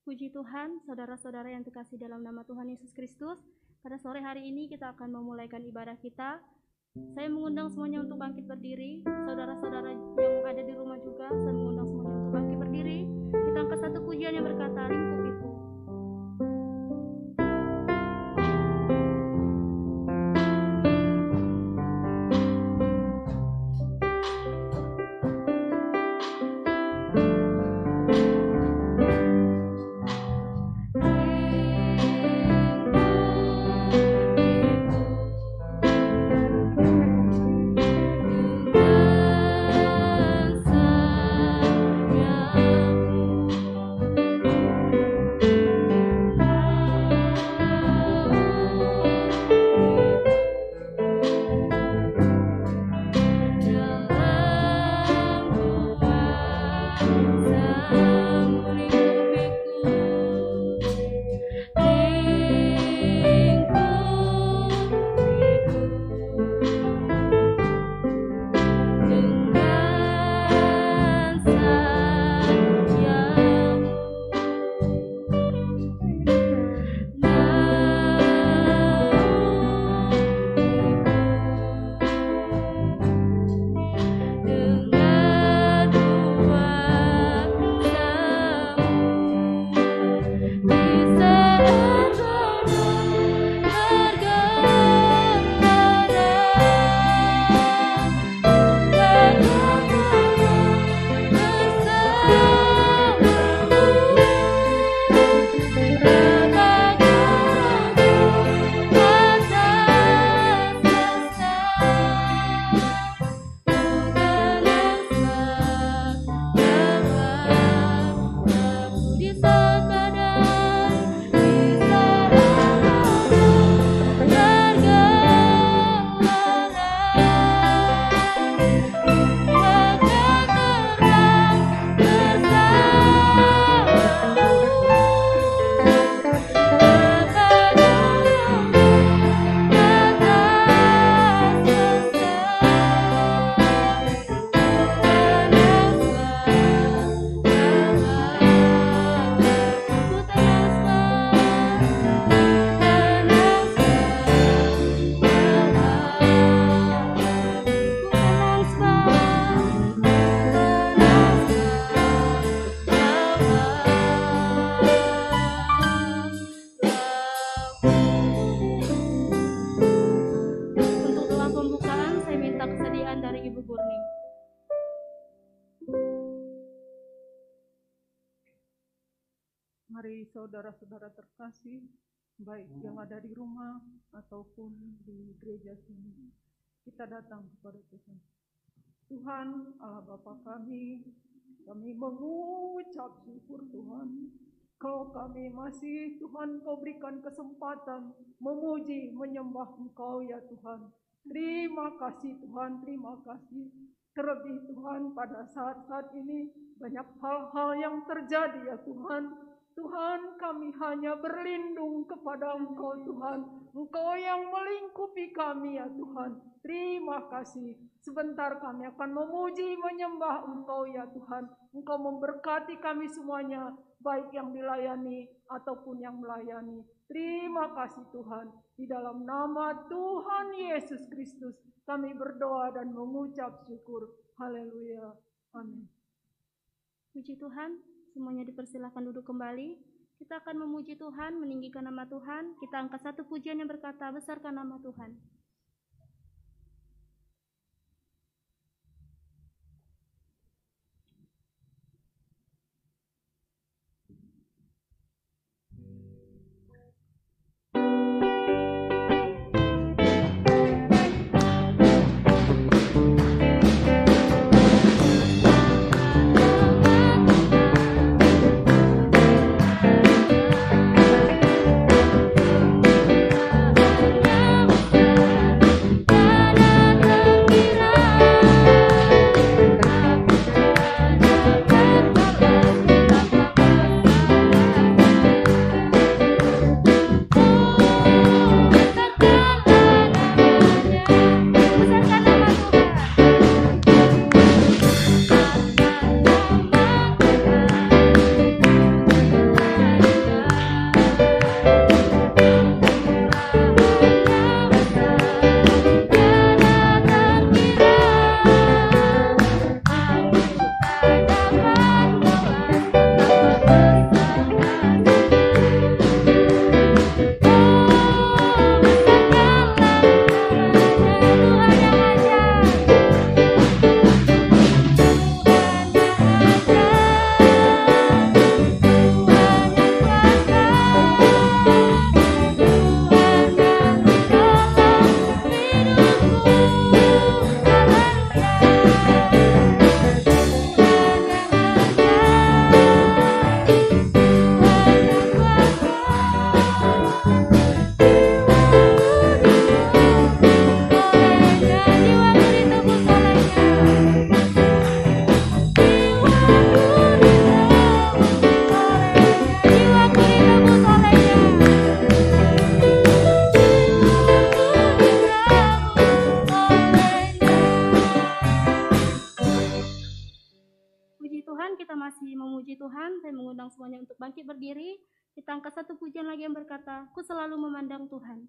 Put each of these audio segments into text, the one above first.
Puji Tuhan, saudara-saudara yang terkasih dalam nama Tuhan Yesus Kristus. Pada sore hari ini kita akan memulaikan ibadah kita. Saya mengundang semuanya untuk bangkit berdiri. Saudara-saudara yang ada di rumah juga, saya mengundang semuanya untuk bangkit berdiri. Kita angkat satu pujian yang berkata, Ringkup itu. Mari saudara-saudara terkasih, baik yang ada di rumah ataupun di gereja sini, kita datang kepada Tuhan. Tuhan, Allah Bapa kami mengucap syukur Tuhan. Kalau kami masih Tuhan, Kau berikan kesempatan memuji, menyembah Engkau ya Tuhan. Terima kasih Tuhan, terima kasih. Terlebih Tuhan pada saat-saat ini banyak hal-hal yang terjadi ya Tuhan. Tuhan, kami hanya berlindung kepada Engkau Tuhan. Engkau yang melingkupi kami ya Tuhan. Terima kasih. Sebentar kami akan memuji, menyembah Engkau ya Tuhan. Engkau memberkati kami semuanya, baik yang dilayani ataupun yang melayani. Terima kasih Tuhan. Di dalam nama Tuhan Yesus Kristus kami berdoa dan mengucap syukur. Haleluya. Amin. Puji Tuhan. Semuanya dipersilakan duduk kembali. Kita akan memuji Tuhan, meninggikan nama Tuhan. Kita angkat satu pujian yang berkata, besarkan nama Tuhan. Besarkan Tuhan, kita masih memuji Tuhan. Saya mengundang semuanya untuk bangkit berdiri. Kita angkat satu pujian lagi yang berkata, "Ku selalu memandang Tuhan."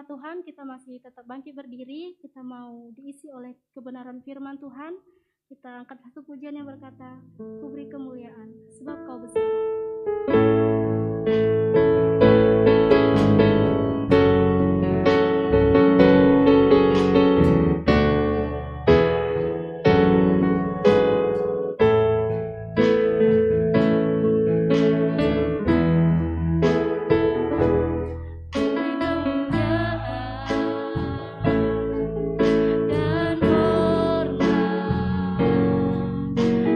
Tuhan, kita masih tetap bangkit berdiri. Kita mau diisi oleh kebenaran firman Tuhan. Kita angkat satu pujian yang berkata, "Ku beri kemuliaan sebab Kau besar."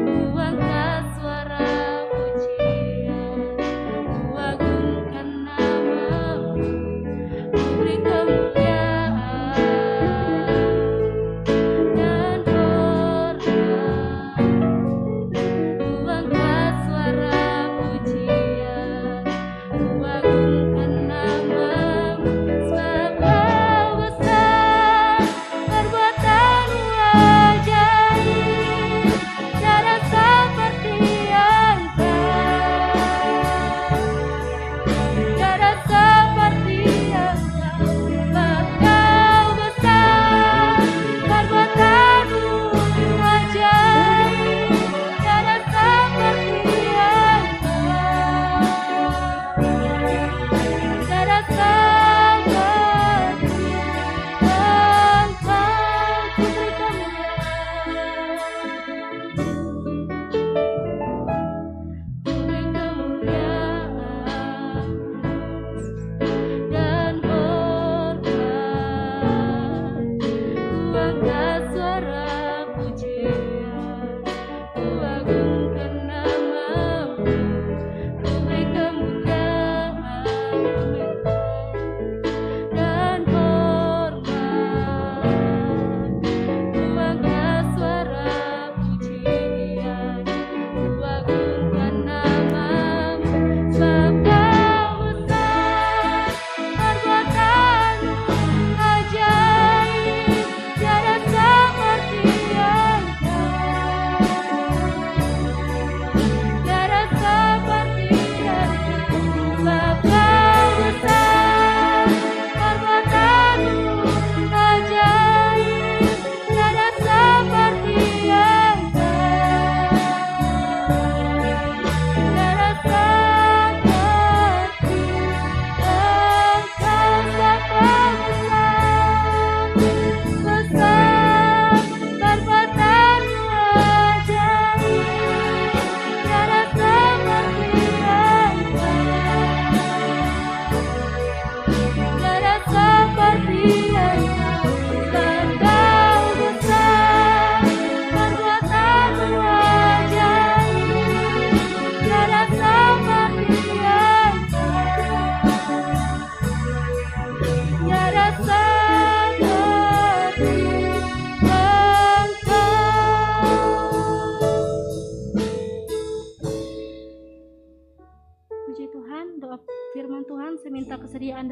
Ku angkat suara pujian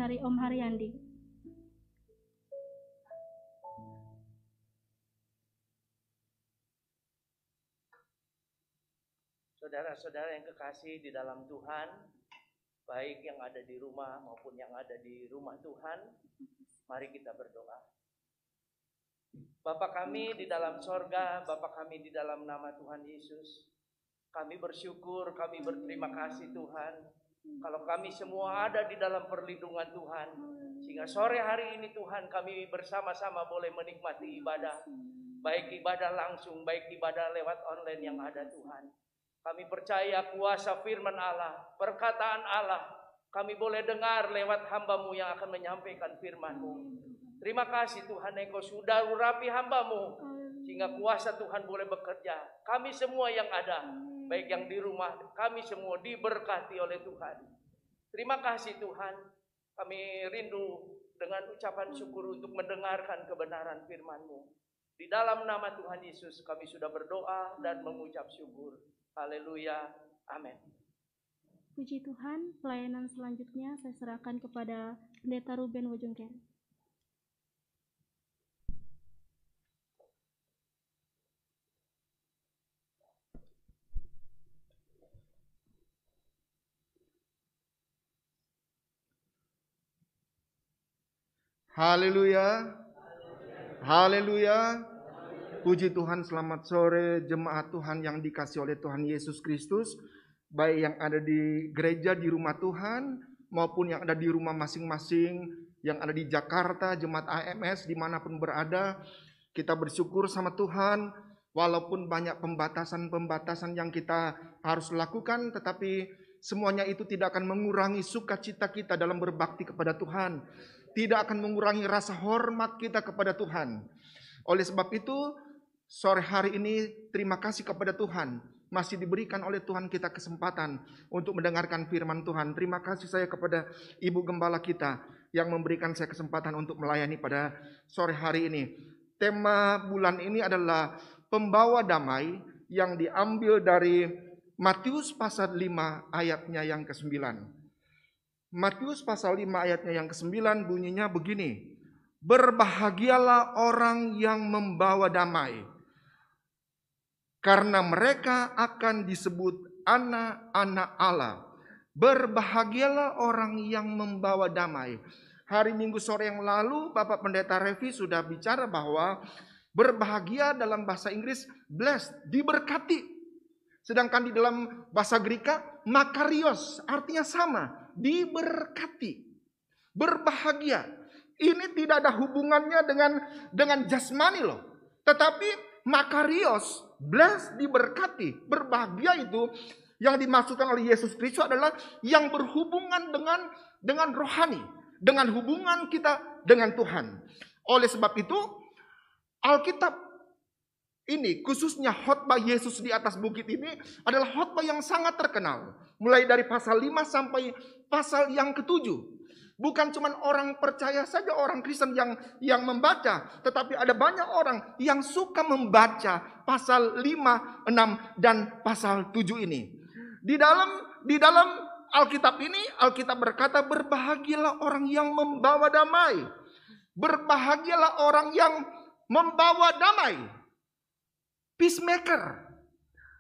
dari Om Haryandi. Saudara-saudara yang kekasih di dalam Tuhan, baik yang ada di rumah maupun yang ada di rumah Tuhan, mari kita berdoa. Bapa kami di dalam sorga, Bapa kami di dalam nama Tuhan Yesus, kami bersyukur, kami berterima kasih Tuhan, kalau kami semua ada di dalam perlindungan Tuhan, sehingga sore hari ini Tuhan kami bersama-sama boleh menikmati ibadah, baik ibadah langsung, baik ibadah lewat online yang ada Tuhan. Kami percaya kuasa firman Allah, perkataan Allah, kami boleh dengar lewat hamba-Mu yang akan menyampaikan firman-Mu. Terima kasih Tuhan, Engkau sudah urapi hamba-Mu, sehingga kuasa Tuhan boleh bekerja. Kami semua yang ada, baik yang di rumah, kami semua diberkati oleh Tuhan. Terima kasih Tuhan, kami rindu dengan ucapan syukur untuk mendengarkan kebenaran firman-Mu. Di dalam nama Tuhan Yesus kami sudah berdoa dan mengucap syukur. Haleluya, amin. Puji Tuhan, pelayanan selanjutnya saya serahkan kepada Pendeta Ruben Wojongkere. Haleluya. Haleluya. Puji Tuhan, selamat sore jemaat Tuhan yang dikasihi oleh Tuhan Yesus Kristus, baik yang ada di gereja di rumah Tuhan maupun yang ada di rumah masing-masing, yang ada di Jakarta, jemaat AMS dimanapun berada. Kita bersyukur sama Tuhan, walaupun banyak pembatasan-pembatasan yang kita harus lakukan, tetapi semuanya itu tidak akan mengurangi sukacita kita dalam berbakti kepada Tuhan, tidak akan mengurangi rasa hormat kita kepada Tuhan. Oleh sebab itu, sore hari ini terima kasih kepada Tuhan, masih diberikan oleh Tuhan kita kesempatan untuk mendengarkan firman Tuhan. Terima kasih saya kepada Ibu Gembala kita yang memberikan saya kesempatan untuk melayani pada sore hari ini. Tema bulan ini adalah pembawa damai yang diambil dari Matius pasal 5 ayatnya yang ke-9. Matius pasal 5 ayatnya yang ke-9 bunyinya begini. Berbahagialah orang yang membawa damai, karena mereka akan disebut anak-anak Allah. Berbahagialah orang yang membawa damai. Hari Minggu sore yang lalu Bapak Pendeta Revi sudah bicara bahwa berbahagia dalam bahasa Inggris blessed, diberkati. Sedangkan di dalam bahasa Greka makarios, artinya sama, diberkati. Berbahagia. Ini tidak ada hubungannya dengan jasmani loh. Tetapi makarios, blessed, diberkati, berbahagia itu yang dimaksudkan oleh Yesus Kristus adalah yang berhubungan dengan rohani, dengan hubungan kita dengan Tuhan. Oleh sebab itu, Alkitab ini khususnya khotbah Yesus di atas bukit ini adalah khotbah yang sangat terkenal. Mulai dari pasal 5 sampai pasal yang ke-7. Bukan cuma orang percaya saja, orang Kristen yang membaca, tetapi ada banyak orang yang suka membaca pasal 5, 6 dan pasal 7 ini. Di dalam Alkitab ini, Alkitab berkata berbahagialah orang yang membawa damai. Berbahagialah orang yang membawa damai. Peacemaker.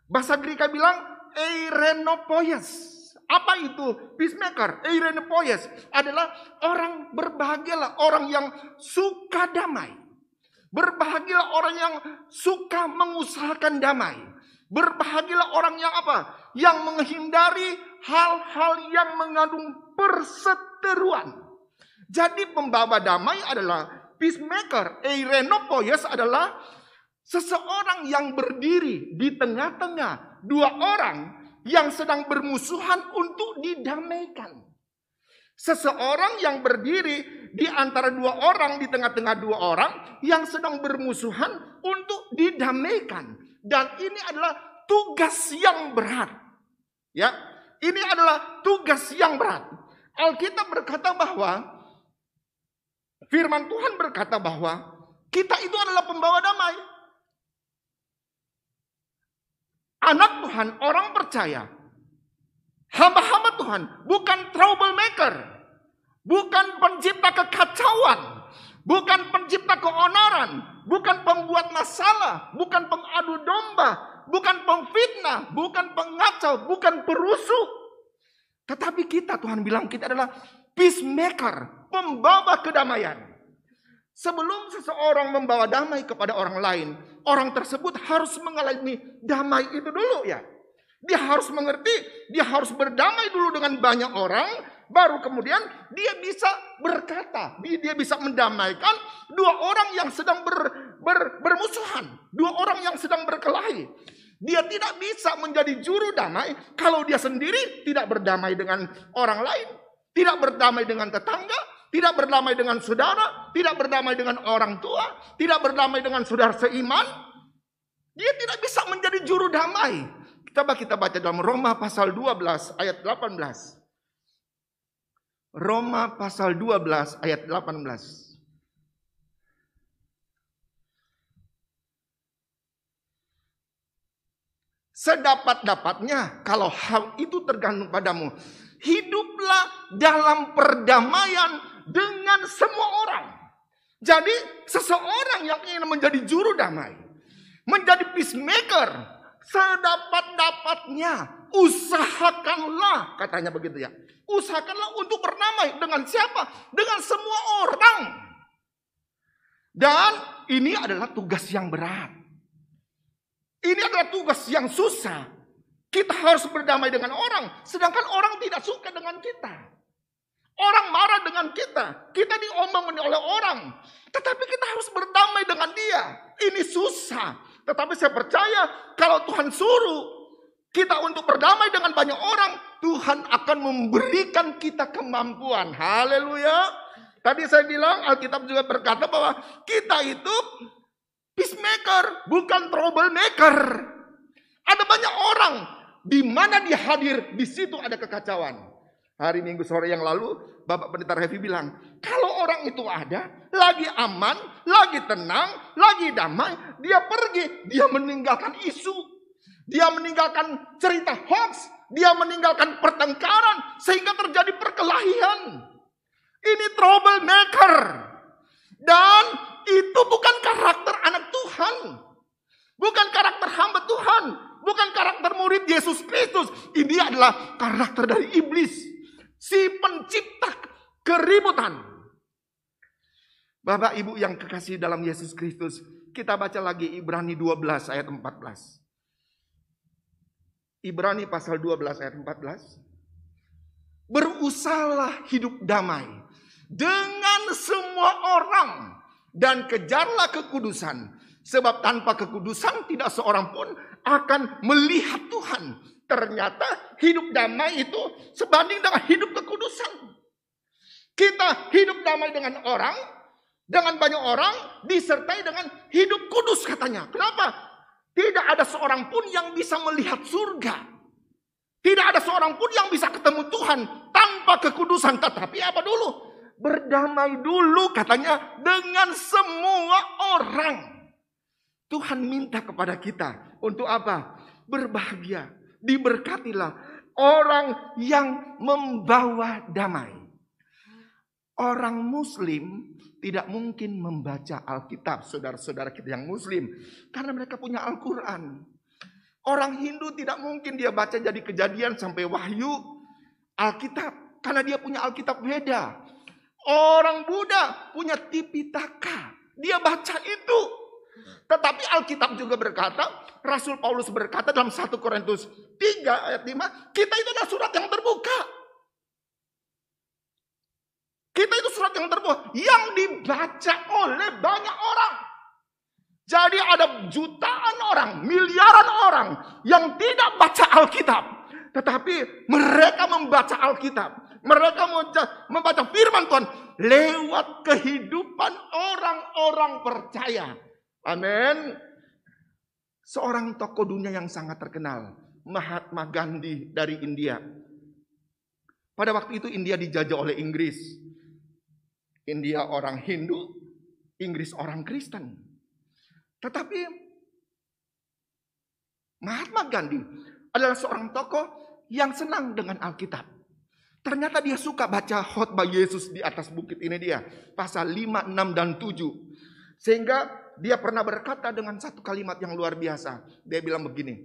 Bahasa Greka bilang eirenopoies. Apa itu peacemaker? Eirenopoies adalah orang berbahagialah, orang yang suka damai. Berbahagialah orang yang suka mengusahakan damai. Berbahagialah orang yang apa? Yang menghindari hal-hal yang mengandung perseteruan. Jadi pembawa damai adalah peacemaker. Eirenopoies adalah seseorang yang berdiri di tengah-tengah dua orang yang sedang bermusuhan untuk didamaikan. Seseorang yang berdiri di antara dua orang, di tengah-tengah dua orang yang sedang bermusuhan untuk didamaikan. Dan ini adalah tugas yang berat. Ya, ini adalah tugas yang berat. Alkitab berkata bahwa, firman Tuhan berkata bahwa kita itu adalah pembawa damai. Anak Tuhan, orang percaya, hamba-hamba Tuhan, bukan troublemaker. bukan pencipta kekacauan, bukan pencipta keonaran, bukan pembuat masalah, bukan pengadu domba, bukan pemfitnah, bukan pengacau, bukan perusuh. Tetapi kita, Tuhan bilang kita adalah peacemaker, pembawa kedamaian. Sebelum seseorang membawa damai kepada orang lain, orang tersebut harus mengalami damai itu dulu ya. Dia harus mengerti, dia harus berdamai dulu dengan banyak orang, baru kemudian dia bisa berkata, dia bisa mendamaikan dua orang yang sedang bermusuhan, dua orang yang sedang berkelahi. Dia tidak bisa menjadi juru damai kalau dia sendiri tidak berdamai dengan orang lain, tidak berdamai dengan tetangga, tidak berdamai dengan saudara, tidak berdamai dengan orang tua, tidak berdamai dengan saudara seiman. Dia tidak bisa menjadi juru damai. Coba kita baca dalam Roma pasal 12 ayat 18. Roma pasal 12 ayat 18. Sedapat-dapatnya kalau hal itu tergantung padamu, hiduplah dalam perdamaian dengan semua orang. Jadi seseorang yang ingin menjadi juru damai, menjadi peacemaker, sedapat-dapatnya usahakanlah, katanya begitu ya. Usahakanlah untuk berdamai dengan siapa? Dengan semua orang. Dan ini adalah tugas yang berat. Ini adalah tugas yang susah. Kita harus berdamai dengan orang, sedangkan orang tidak suka dengan kita. Orang marah dengan kita. Kita diomongin oleh orang. Tetapi kita harus berdamai dengan dia. Ini susah. Tetapi saya percaya kalau Tuhan suruh kita untuk berdamai dengan banyak orang, Tuhan akan memberikan kita kemampuan. Haleluya. Tadi saya bilang, Alkitab juga berkata bahwa kita itu peacemaker, bukan troublemaker. Ada banyak orang di mana dia hadir, di situ ada kekacauan. Hari Minggu sore yang lalu, Bapak Pendeta Revi bilang, kalau orang itu ada, lagi aman, lagi tenang, lagi damai, dia pergi, dia meninggalkan isu, dia meninggalkan cerita hoax, dia meninggalkan pertengkaran, sehingga terjadi perkelahian. Ini troublemaker. Dan itu bukan karakter anak Tuhan. Bukan karakter hamba Tuhan. Bukan karakter murid Yesus Kristus. Ini adalah karakter dari iblis. Si pencipta keributan. Bapak Ibu yang kekasih dalam Yesus Kristus. Kita baca lagi Ibrani 12 ayat 14. Ibrani pasal 12 ayat 14. Berusahalah hidup damai dengan semua orang. Dan kejarlah kekudusan. Sebab tanpa kekudusan tidak seorang pun akan melihat Tuhan. Ternyata hidup damai itu sebanding dengan hidup kekudusan. Kita hidup damai dengan orang, dengan banyak orang, disertai dengan hidup kudus katanya. Kenapa? Tidak ada seorang pun yang bisa melihat surga. Tidak ada seorang pun yang bisa ketemu Tuhan tanpa kekudusan. Tetapi apa dulu? Berdamai dulu katanya dengan semua orang. Tuhan minta kepada kita untuk apa? Berbahagia. Diberkatilah orang yang membawa damai. Orang Muslim tidak mungkin membaca Alkitab, saudara-saudara kita yang Muslim, karena mereka punya Al-Quran. Orang Hindu tidak mungkin dia baca jadi Kejadian sampai Wahyu, Alkitab, karena dia punya Alkitab Weda. Orang Buddha punya Tipitaka, dia baca itu. Tetapi Alkitab juga berkata, Rasul Paulus berkata dalam 1 Korintus 3 ayat 5, kita itu adalah surat yang terbuka. Kita itu surat yang terbuka, yang dibaca oleh banyak orang. Jadi ada jutaan orang, miliaran orang yang tidak baca Alkitab. Tetapi mereka membaca Alkitab. Mereka membaca firman Tuhan lewat kehidupan orang-orang percaya. Amin. Seorang tokoh dunia yang sangat terkenal, Mahatma Gandhi dari India. Pada waktu itu India dijajah oleh Inggris. India orang Hindu, Inggris orang Kristen. Tetapi Mahatma Gandhi adalah seorang tokoh yang senang dengan Alkitab. Ternyata dia suka baca khotbah Yesus di atas bukit ini dia. Pasal 5, 6, dan 7. Sehingga dia pernah berkata dengan satu kalimat yang luar biasa. Dia bilang begini.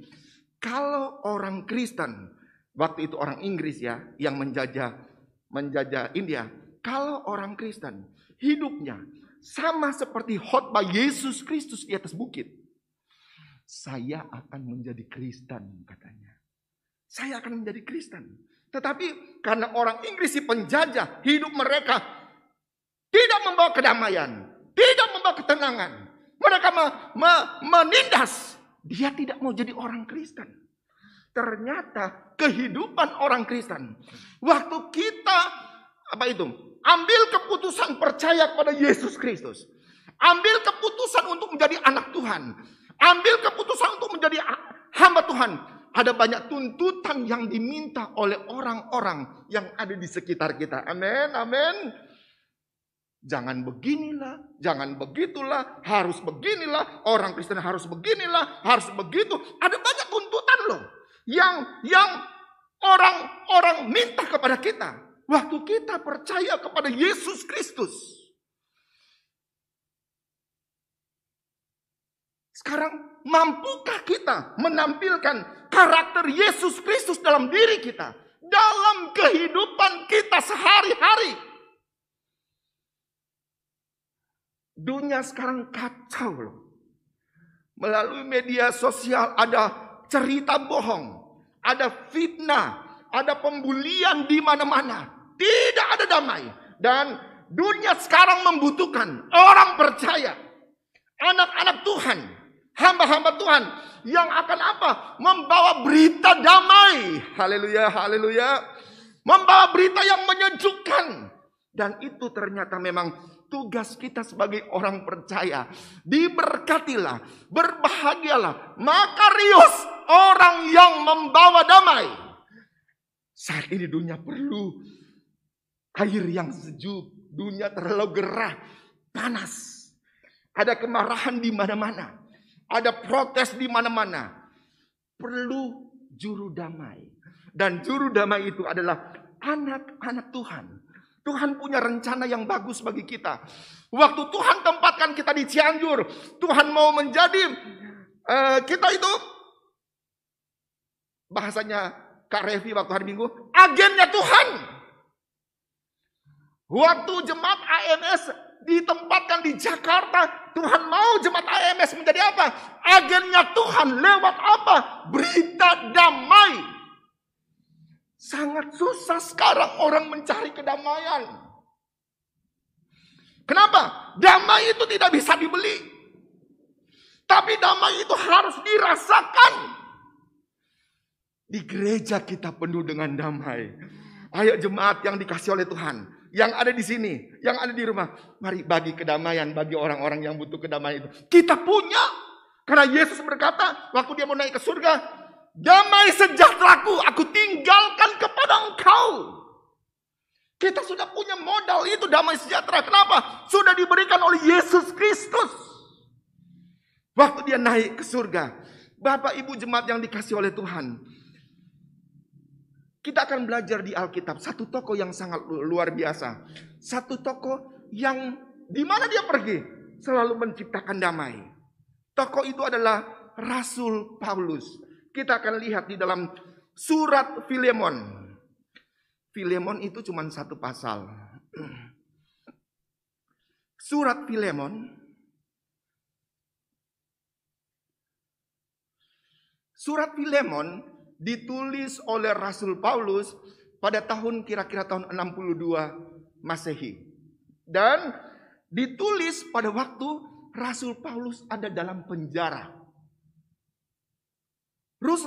Kalau orang Kristen, waktu itu orang Inggris ya, yang menjajah India. Kalau orang Kristen hidupnya sama seperti khotbah Yesus Kristus di atas bukit. Saya akan menjadi Kristen katanya. Saya akan menjadi Kristen. Tetapi karena orang Inggris si penjajah, hidup mereka tidak membawa kedamaian, tidak membawa ketenangan. Mereka menindas. Dia tidak mau jadi orang Kristen. Ternyata kehidupan orang Kristen, waktu kita ambil keputusan percaya kepada Yesus Kristus, ambil keputusan untuk menjadi anak Tuhan, ambil keputusan untuk menjadi hamba Tuhan. Ada banyak tuntutan yang diminta oleh orang-orang yang ada di sekitar kita. Amin, amin. Jangan beginilah, jangan begitulah, harus beginilah, orang Kristen harus beginilah, harus begitu. Ada banyak tuntutan loh yang orang-orang minta kepada kita. Waktu kita percaya kepada Yesus Kristus. Sekarang mampukah kita menampilkan karakter Yesus Kristus dalam diri kita? Dalam kehidupan kita sehari-hari. Dunia sekarang kacau loh. Melalui media sosial ada cerita bohong. Ada fitnah. Ada pembulian di mana-mana. Tidak ada damai. Dan dunia sekarang membutuhkan orang percaya. Anak-anak Tuhan. Hamba-hamba Tuhan yang akan apa? Membawa berita damai. Haleluya, haleluya. Membawa berita yang menyejukkan. Dan itu ternyata memang tugas kita sebagai orang percaya. Diberkatilah, berbahagialah, makarios orang yang membawa damai. Saat ini dunia perlu air yang sejuk. Dunia terlalu gerah, panas. Ada kemarahan di mana-mana. Ada protes di mana-mana. Perlu juru damai. Dan juru damai itu adalah anak-anak Tuhan. Tuhan punya rencana yang bagus bagi kita. Waktu Tuhan tempatkan kita di Cianjur. Tuhan mau menjadi kita itu. Bahasanya Kak Revi waktu hari Minggu. Agennya Tuhan. Waktu jemaat AMS ditempatkan di Jakarta. Tuhan mau jemaat AMS menjadi apa? Agennya Tuhan lewat apa? Berita damai. Sangat susah sekarang orang mencari kedamaian. Kenapa? Damai itu tidak bisa dibeli. Tapi damai itu harus dirasakan. Di gereja kita penuh dengan damai. Ayo jemaat yang dikasih oleh Tuhan. Yang ada di sini, yang ada di rumah. Mari bagi kedamaian bagi orang-orang yang butuh kedamaian itu. Kita punya. Karena Yesus berkata, waktu dia mau naik ke surga, damai sejahteraku, aku tinggalkan kepada engkau. Kita sudah punya modal itu damai sejahtera. Kenapa? Sudah diberikan oleh Yesus Kristus. Waktu dia naik ke surga. Bapak Ibu jemaat yang dikasih oleh Tuhan. Kita akan belajar di Alkitab satu tokoh yang sangat luar biasa. Satu tokoh yang di mana dia pergi selalu menciptakan damai. Tokoh itu adalah Rasul Paulus. Kita akan lihat di dalam surat Filemon. Filemon itu cuma satu pasal. Surat Filemon. Surat Filemon ditulis oleh Rasul Paulus pada tahun kira-kira tahun 62 Masehi. Dan ditulis pada waktu Rasul Paulus ada dalam penjara.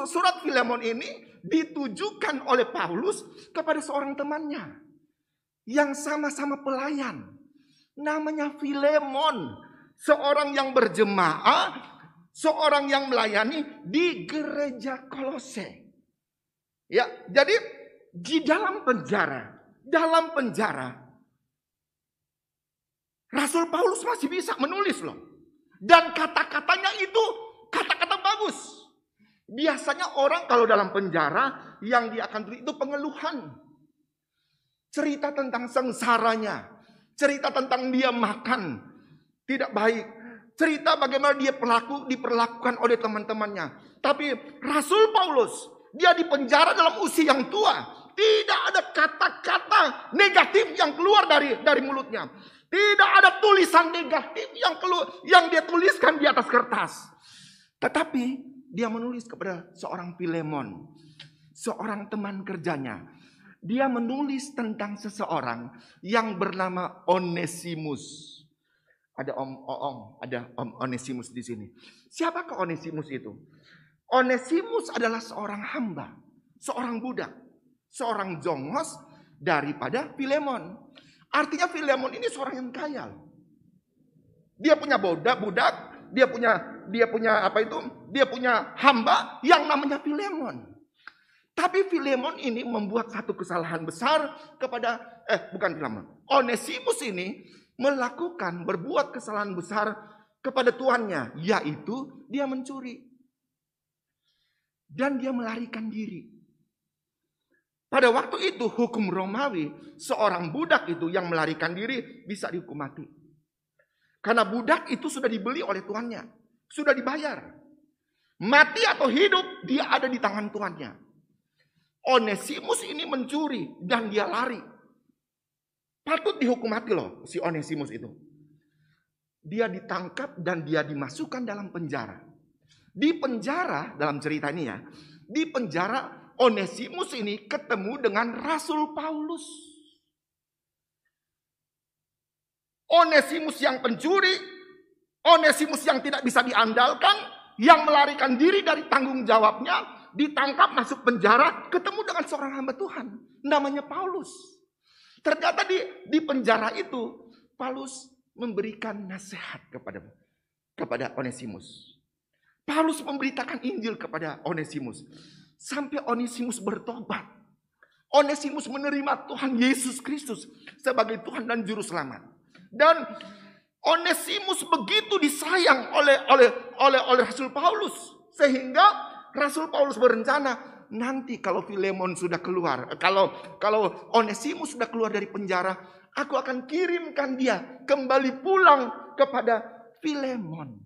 Surat Filemon ini ditujukan oleh Paulus kepada seorang temannya yang sama-sama pelayan. Namanya Filemon, seorang yang berjemaah, seorang yang melayani di gereja Kolose. Ya, jadi di dalam penjara, Rasul Paulus masih bisa menulis loh. Dan kata-katanya itu kata-kata bagus. Biasanya orang kalau dalam penjara yang dia akan tulis itu pengeluhan. cerita tentang sengsaranya, cerita tentang dia makan tidak baik, cerita bagaimana dia diperlakukan oleh teman-temannya. Tapi Rasul Paulus, dia dipenjara dalam usia yang tua, tidak ada kata-kata negatif yang keluar dari mulutnya. Tidak ada tulisan negatif yang dia tuliskan di atas kertas. Tetapi dia menulis kepada seorang Filemon, seorang teman kerjanya. Dia menulis tentang seseorang yang bernama Onesimus. Ada Om Onesimus di sini. Siapakah Onesimus itu? Onesimus adalah seorang hamba, seorang budak, seorang jongos daripada Filemon. Artinya Filemon ini seorang yang kaya. Dia punya budak, dia punya hamba yang namanya Filemon. Tapi Filemon ini membuat satu kesalahan besar Onesimus ini berbuat kesalahan besar kepada tuannya, yaitu dia mencuri. Dan dia melarikan diri. Pada waktu itu hukum Romawi, seorang budak itu yang melarikan diri bisa dihukum mati. Karena budak itu sudah dibeli oleh tuannya, sudah dibayar. Mati atau hidup, dia ada di tangan tuannya. Onesimus ini mencuri dan dia lari. Patut dihukum mati loh si Onesimus itu. Dia ditangkap dan dia dimasukkan dalam penjara. Di penjara, dalam cerita ini ya, di penjara Onesimus ini ketemu dengan Rasul Paulus. Onesimus yang pencuri, Onesimus yang tidak bisa diandalkan, yang melarikan diri dari tanggung jawabnya, ditangkap masuk penjara, ketemu dengan seorang hamba Tuhan namanya Paulus. Ternyata di penjara itu Paulus memberikan nasihat kepada Onesimus. Paulus memberitakan Injil kepada Onesimus sampai Onesimus bertobat. Onesimus menerima Tuhan Yesus Kristus sebagai Tuhan dan juru selamat. Dan Onesimus begitu disayang oleh Rasul Paulus sehingga Rasul Paulus berencana, nanti kalau Filemon sudah keluar, kalau Onesimus sudah keluar dari penjara, aku akan kirimkan dia kembali pulang kepada Filemon.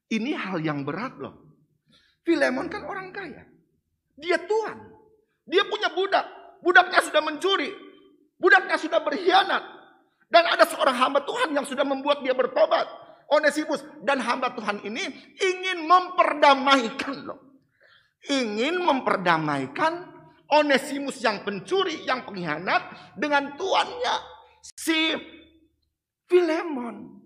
Ini hal yang berat loh. Filemon kan orang kaya. Dia tuan. Dia punya budak. Budaknya sudah mencuri. Budaknya sudah berkhianat. Dan ada seorang hamba Tuhan yang sudah membuat dia bertobat. Onesimus dan hamba Tuhan ini ingin memperdamaikan loh. Ingin memperdamaikan Onesimus yang pencuri, yang pengkhianat dengan tuannya si Filemon.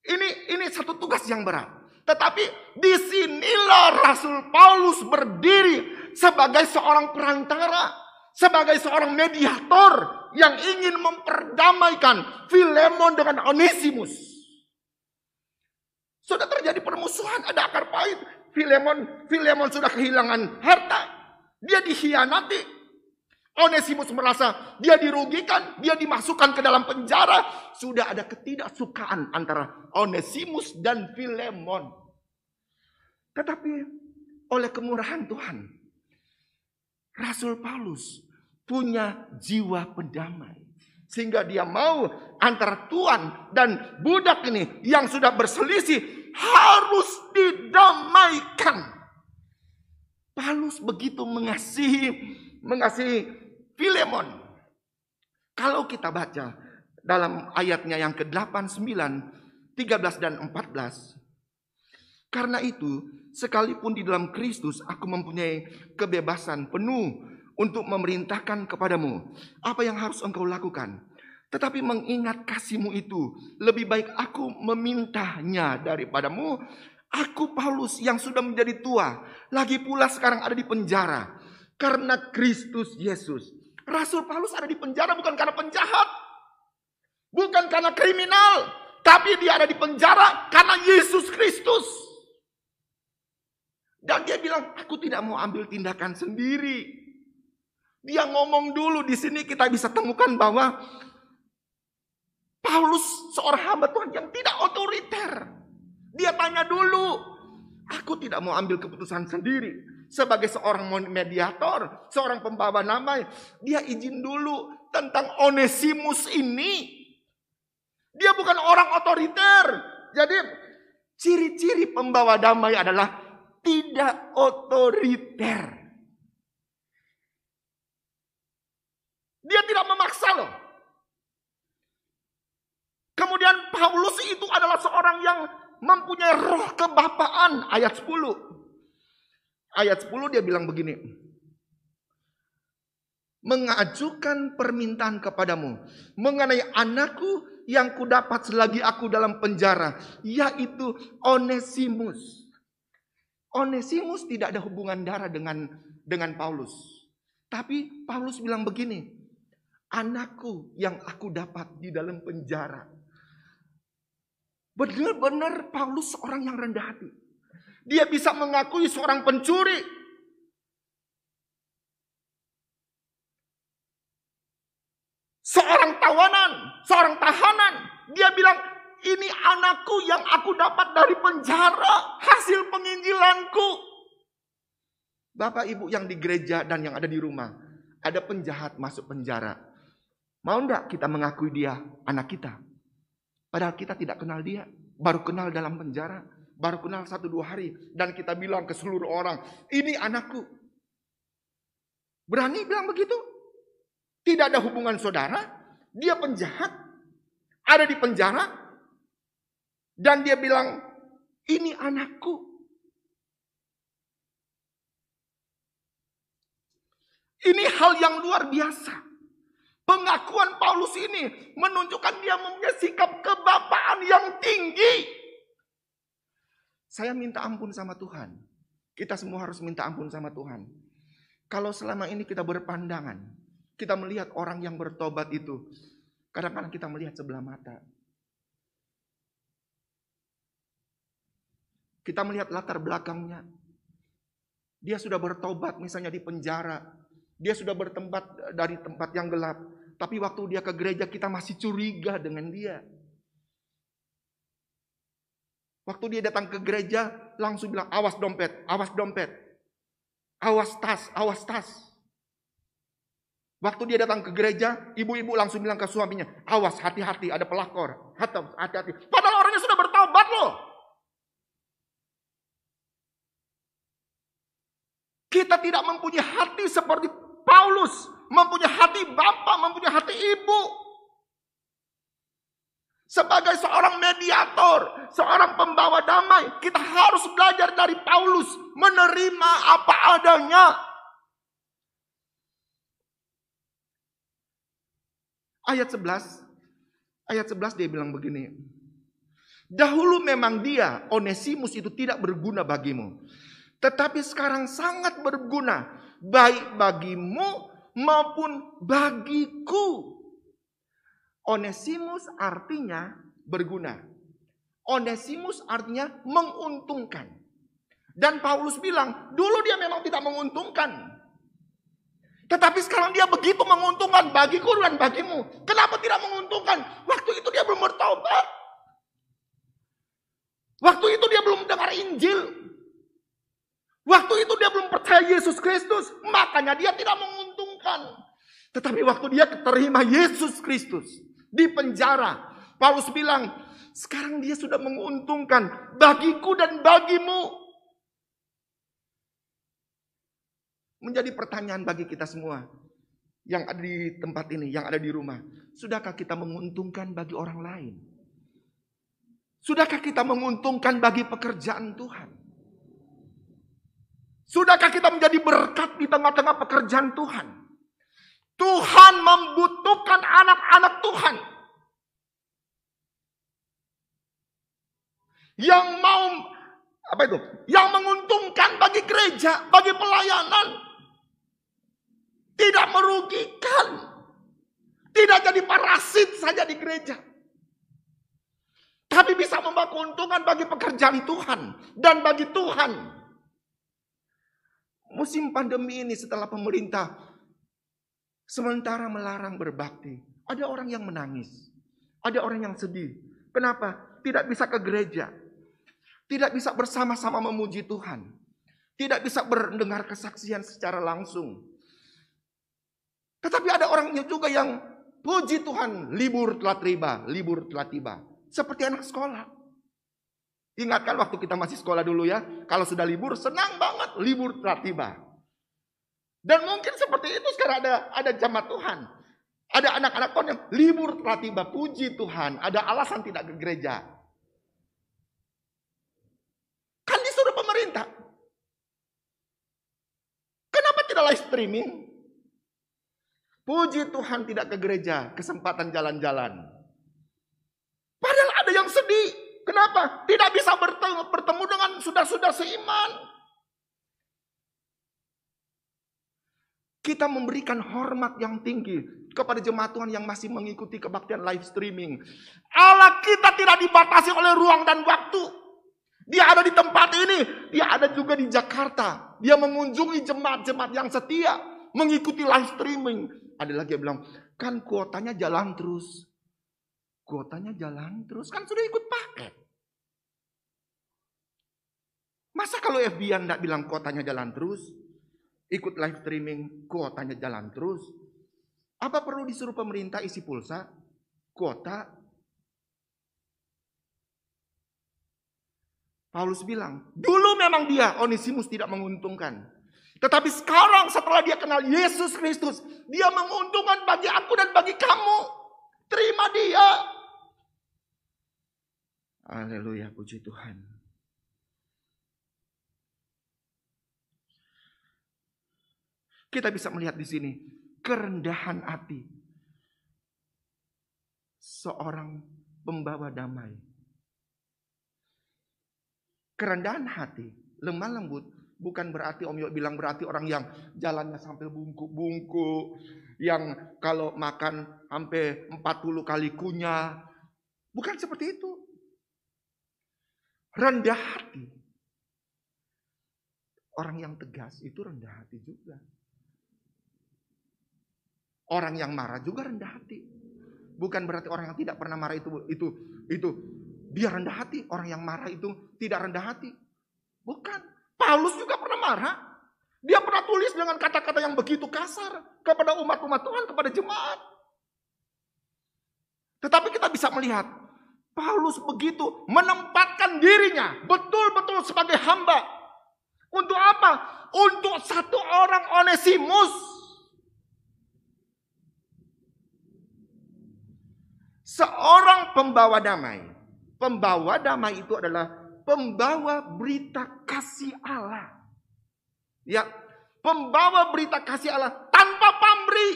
Ini satu tugas yang berat. Tetapi disinilah Rasul Paulus berdiri sebagai seorang perantara, sebagai seorang mediator yang ingin memperdamaikan Filemon dengan Onesimus. Sudah terjadi permusuhan, ada akar pahit. Filemon sudah kehilangan harta. Dia dikhianati. Onesimus merasa dia dirugikan, dia dimasukkan ke dalam penjara. Sudah ada ketidaksukaan antara Onesimus dan Filemon. Tetapi oleh kemurahan Tuhan, Rasul Paulus punya jiwa pendamai. Sehingga dia mau antara tuan dan budak ini yang sudah berselisih harus didamaikan. Paulus begitu mengasihi Filemon. Kalau kita baca dalam ayatnya yang ke-8, 9, 13 dan 14. Karena itu, sekalipun di dalam Kristus aku mempunyai kebebasan penuh untuk memerintahkan kepadamu apa yang harus engkau lakukan. Tetapi mengingat kasihmu itu, lebih baik aku memintanya daripadamu. Aku Paulus yang sudah menjadi tua, lagi pula sekarang ada di penjara karena Kristus Yesus. Rasul Paulus ada di penjara bukan karena penjahat, bukan karena kriminal, tapi dia ada di penjara karena Yesus Kristus. Dan dia bilang, aku tidak mau ambil tindakan sendiri. Dia ngomong dulu, di sini kita bisa temukan bahwa Paulus seorang hamba Tuhan yang tidak otoriter. Dia tanya dulu, aku tidak mau ambil keputusan sendiri. sebagai seorang mediator, seorang pembawa damai. Dia izin dulu tentang Onesimus ini. Dia bukan orang otoriter. Jadi ciri-ciri pembawa damai adalah tidak otoriter. Dia tidak memaksa loh. Kemudian Paulus itu adalah seorang yang mempunyai roh kebapaan. Ayat 10. Ayat 10 dia bilang begini. Mengajukan permintaan kepadamu mengenai anakku yang kudapat selagi aku dalam penjara, yaitu Onesimus. Onesimus tidak ada hubungan darah dengan Paulus. Tapi Paulus bilang begini, anakku yang aku dapat di dalam penjara. Benar-benar Paulus seorang yang rendah hati. Dia bisa mengakui seorang pencuri. Seorang tawanan, seorang tahanan. Dia bilang, ini anakku yang aku dapat dari penjara. Hasil penginjilanku. Bapak ibu yang di gereja dan yang ada di rumah. Ada penjahat masuk penjara. Mau enggak kita mengakui dia anak kita? Padahal kita tidak kenal dia. Baru kenal dalam penjara. Baru kenal 1-2 hari. Dan kita bilang ke seluruh orang, ini anakku. Berani bilang begitu? Tidak ada hubungan saudara. Dia penjahat. Ada di penjara. Dan dia bilang, ini anakku. Ini hal yang luar biasa. Pengakuan Paulus ini menunjukkan dia mempunyai sikap kebapaan yang tinggi. Saya minta ampun sama Tuhan. Kita semua harus minta ampun sama Tuhan. Kalau selama ini kita berpandangan, kita melihat orang yang bertobat itu, kadang-kadang kita melihat sebelah mata. Kita melihat latar belakangnya. Dia sudah bertobat misalnya di penjara. Dia sudah bertempat dari tempat yang gelap. Tapi waktu dia ke gereja kita masih curiga dengan dia. Waktu dia datang ke gereja langsung bilang awas dompet, awas dompet. Awas tas, awas tas. Waktu dia datang ke gereja, ibu-ibu langsung bilang ke suaminya, awas hati-hati ada pelakor. Hati-hati. Padahal orangnya sudah bertobat loh. Kita tidak mempunyai hati seperti Paulus. Mempunyai hati bapak, mempunyai hati ibu. Sebagai seorang mediator, seorang pembawa damai, kita harus belajar dari Paulus. Menerima apa adanya. Ayat 11 dia bilang begini. Dahulu memang dia, Onesimus itu tidak berguna bagimu. Tetapi sekarang sangat berguna. Baik bagimu maupun bagiku. Onesimus artinya berguna. Onesimus artinya menguntungkan. Dan Paulus bilang, dulu dia memang tidak menguntungkan. Tetapi sekarang dia begitu menguntungkan bagiku dan bagimu. Kenapa tidak menguntungkan? Waktu itu dia belum bertobat. Waktu itu dia belum dengar Injil. Waktu itu dia belum percaya Yesus Kristus. Makanya dia tidak menguntungkan. Tetapi waktu dia terima Yesus Kristus di penjara, Paulus bilang, sekarang dia sudah menguntungkan bagiku dan bagimu. Menjadi pertanyaan bagi kita semua yang ada di tempat ini, yang ada di rumah. Sudahkah kita menguntungkan bagi orang lain? Sudahkah kita menguntungkan bagi pekerjaan Tuhan? Sudahkah kita menjadi berkat di tengah-tengah pekerjaan Tuhan? Tuhan membutuhkan anak-anak Tuhan yang mau yang menguntungkan bagi gereja, bagi pelayanan, tidak merugikan, tidak jadi parasit saja di gereja, tapi bisa membawa keuntungan bagi pekerjaan Tuhan dan bagi Tuhan. Musim pandemi ini setelah pemerintah sementara melarang berbakti, ada orang yang menangis, ada orang yang sedih. Kenapa? Tidak bisa ke gereja, tidak bisa bersama-sama memuji Tuhan, tidak bisa mendengar kesaksian secara langsung. Tetapi ada orangnya juga yang puji Tuhan, libur telah tiba, libur telah tiba. Seperti anak sekolah. Ingatkan waktu kita masih sekolah dulu ya, kalau sudah libur senang banget, libur telah tiba. Dan mungkin seperti itu sekarang ada jamaat Tuhan. Ada anak-anak Tuhan yang libur telah tiba, puji Tuhan, ada alasan tidak ke gereja. Kan disuruh pemerintah. Kenapa tidak live streaming? Puji Tuhan tidak ke gereja, kesempatan jalan-jalan. Padahal ada yang sedih. Kenapa? Tidak bisa bertemu dengan saudara-saudara seiman. Kita memberikan hormat yang tinggi kepada jemaat Tuhan yang masih mengikuti kebaktian live streaming. Allah kita tidak dibatasi oleh ruang dan waktu. Dia ada di tempat ini, dia ada juga di Jakarta. Dia mengunjungi jemaat-jemaat yang setia, mengikuti live streaming. Ada lagi yang bilang, kan kuotanya jalan terus. Kuotanya jalan terus, kan sudah ikut paket. Masa kalau FB tidak bilang kuotanya jalan terus, ikut live streaming, kuotanya jalan terus. Apa perlu disuruh pemerintah isi pulsa? Kuota. Paulus bilang, dulu memang dia, Onesimus tidak menguntungkan. Tetapi sekarang setelah dia kenal Yesus Kristus, dia menguntungkan bagi aku dan bagi kamu. Terima dia. Haleluya, puji Tuhan. Kita bisa melihat di sini kerendahan hati seorang pembawa damai. Kerendahan hati, lemah lembut, bukan berarti Om Yo bilang berarti orang yang jalannya sampai bungkuk-bungkuk, yang kalau makan sampai 40 kali kunyah. Bukan seperti itu. Rendah hati. Orang yang tegas itu rendah hati juga. Orang yang marah juga rendah hati. Bukan berarti orang yang tidak pernah marah itu dia rendah hati. Orang yang marah itu tidak rendah hati. Bukan. Paulus juga pernah marah. Dia pernah tulis dengan kata-kata yang begitu kasar kepada umat-umat Tuhan, kepada jemaat. Tetapi kita bisa melihat Paulus begitu menempatkan dirinya betul-betul sebagai hamba. Untuk apa? Untuk satu orang Onesimus. Seorang pembawa damai. Pembawa damai itu adalah pembawa berita kasih Allah. Ya, pembawa berita kasih Allah tanpa pamrih.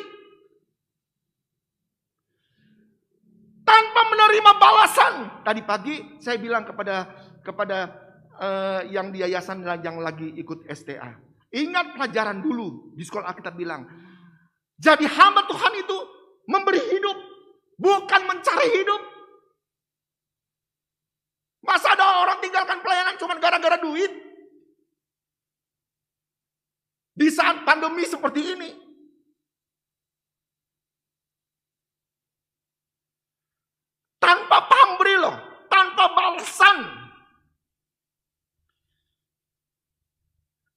Tanpa menerima balasan. Tadi pagi saya bilang kepada yang di yayasan yang lagi ikut STA. Ingat pelajaran dulu di sekolah Alkitab bilang. Jadi hamba Tuhan itu memberi hidup. Bukan mencari hidup. Masa ada orang tinggalkan pelayanan cuma gara-gara duit? Di saat pandemi seperti ini. Tanpa pamrih loh. Tanpa balasan.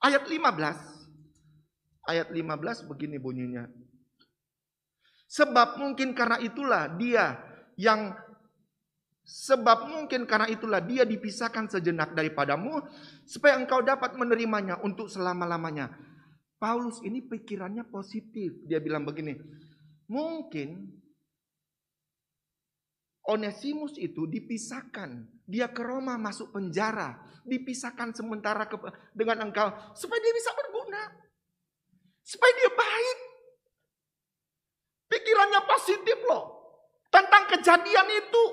Ayat 15. Ayat 15 begini bunyinya. Sebab mungkin karena itulah dia dipisahkan sejenak daripadamu, supaya engkau dapat menerimanya untuk selama-lamanya. Paulus ini pikirannya positif. Dia bilang begini, mungkin Onesimus itu dipisahkan. Dia ke Roma masuk penjara. Dipisahkan sementara dengan engkau. Supaya dia bisa berguna. Supaya dia baik. Pikirannya positif loh. Tentang kejadian itu.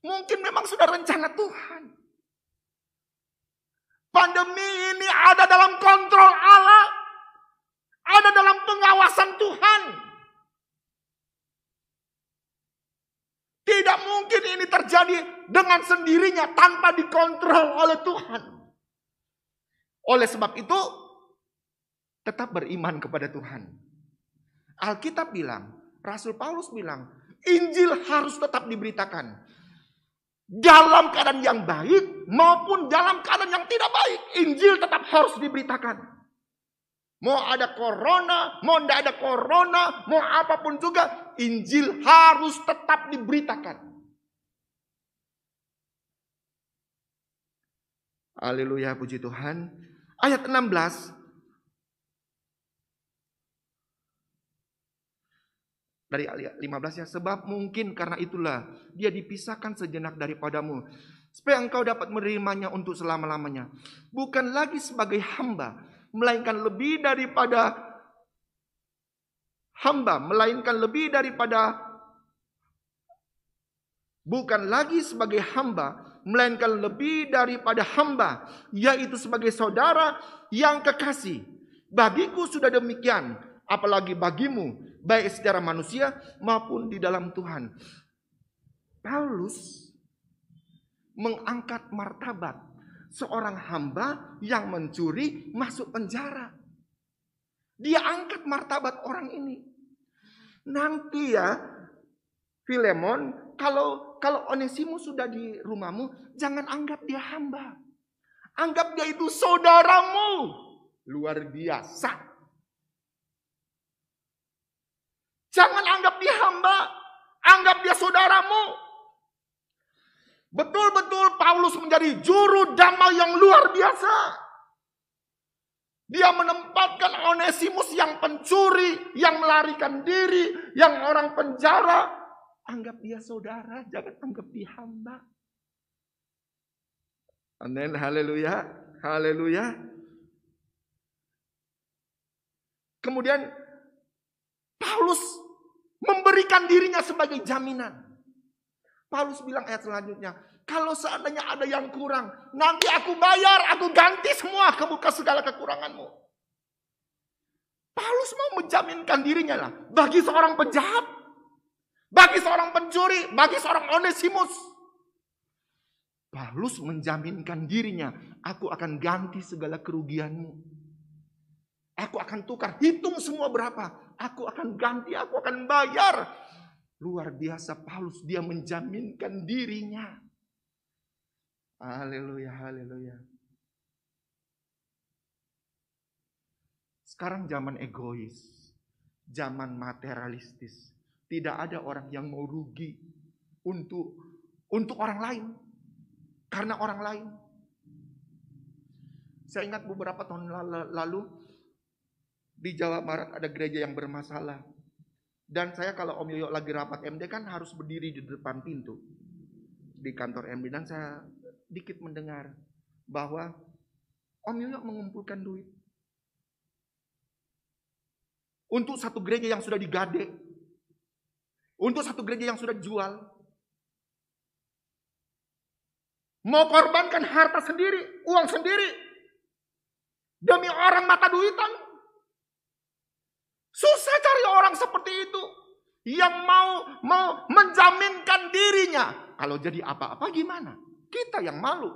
Mungkin memang sudah rencana Tuhan. Pandemi ini ada dalam kontrol Allah. Ada dalam pengawasan Tuhan. Tidak mungkin ini terjadi dengan sendirinya tanpa dikontrol oleh Tuhan. Oleh sebab itu, tetap beriman kepada Tuhan. Alkitab bilang, Rasul Paulus bilang, Injil harus tetap diberitakan. dalam keadaan yang baik maupun dalam keadaan yang tidak baik, Injil tetap harus diberitakan. Mau ada corona, mau tidak ada corona, mau apapun juga, Injil harus tetap diberitakan. Haleluya, puji Tuhan. Ayat 16. Dari ayat 15 ya, sebab mungkin karena itulah dia dipisahkan sejenak daripadamu, supaya engkau dapat menerimanya untuk selama-lamanya. Bukan lagi sebagai hamba, melainkan lebih daripada hamba, bukan lagi sebagai hamba, melainkan lebih daripada hamba, yaitu sebagai saudara yang kekasih. Bagiku sudah demikian, apalagi bagimu, baik secara manusia maupun di dalam Tuhan. Paulus mengangkat martabat seorang hamba yang mencuri masuk penjara. Dia angkat martabat orang ini. Nanti ya, Filemon, kalau Onesimus sudah di rumahmu, jangan anggap dia hamba. Anggap dia itu saudaramu. Luar biasa. Jangan anggap dia hamba, anggap dia saudaramu. Betul-betul Paulus menjadi juru damai yang luar biasa. Dia menempatkan Onesimus yang pencuri, yang melarikan diri, yang orang penjara. Anggap dia saudara, jangan anggap dia hamba. Amin, haleluya, haleluya. Kemudian Paulus memberikan dirinya sebagai jaminan. Paulus bilang ayat selanjutnya, kalau seandainya ada yang kurang, nanti aku bayar, aku ganti semua segala kekuranganmu. Paulus mau menjaminkan dirinya lah, bagi seorang penjahat, bagi seorang pencuri, bagi seorang Onesimus. Paulus menjaminkan dirinya, aku akan ganti segala kerugianmu. Aku akan tukar, hitung semua berapa. Aku akan ganti, aku akan bayar. Luar biasa Paulus, dia menjaminkan dirinya. Haleluya, haleluya. Sekarang zaman egois, zaman materialistis. Tidak ada orang yang mau rugi untuk orang lain. Karena orang lain. Saya ingat beberapa tahun lalu, di Jawa Barat ada gereja yang bermasalah. Dan saya kalau Om Yoyo lagi rapat MD kan harus berdiri di depan pintu. Di kantor MD. Dan saya dikit mendengar bahwa Om Yoyo mengumpulkan duit. Untuk satu gereja yang sudah digade. Untuk satu gereja yang sudah dijual. Mau korbankan harta sendiri, uang sendiri. Demi orang mata duitan. Susah cari orang seperti itu. Yang mau menjaminkan dirinya. Kalau jadi apa-apa gimana? Kita yang malu.